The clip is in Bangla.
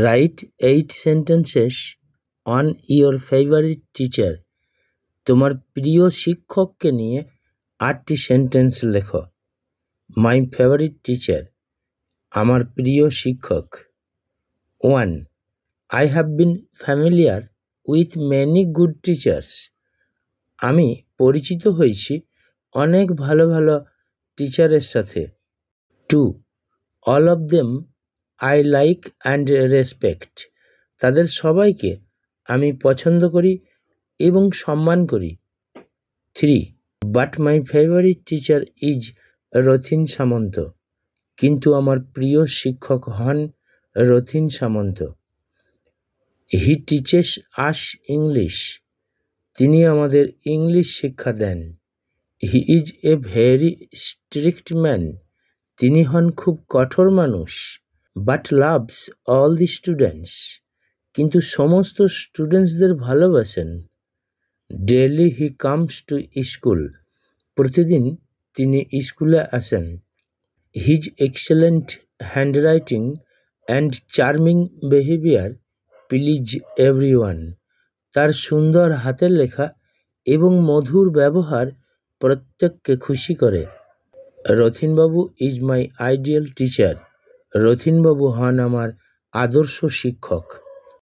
Right 8 sentences on your favourite teacher. তোমার প্রিয় শিক্ষককে নিয়ে 8টি সেন্টেন্স লেখো। মাই ফেভারিট টিচার, আমার প্রিয় শিক্ষক। 1. I have been familiar with many good teachers. আমি পরিচিত হয়েছি অনেক ভালো ভালো টিচারের সাথে। 2. All of them I like and respect. তাদের সবাইকে আমি পছন্দ করি এবং সম্মান করি। 3. But my favorite teacher is Rathin সামন্ত। কিন্তু আমার প্রিয় শিক্ষক হন রথীন সামন্ত। He teaches us English. তিনি আমাদের ইংলিশ শিক্ষা দেন। He is a very strict man. তিনি হন খুব কঠোর মানুষ। But loves all the students. কিন্তু সমস্ত স্টুডেন্টসদের ভালোবাসেন। Daily he comes to school. প্রতিদিন তিনি স্কুলে আসেন। His excellent handwriting and charming behavior please everyone. তার সুন্দর হাতের লেখা এবং মধুর ব্যবহার প্রত্যেককে খুশি করে। রথীনবাবু ইজ মাই আইডিয়াল টিচার। রথীনবাবু হন আমার আদর্শ শিক্ষক।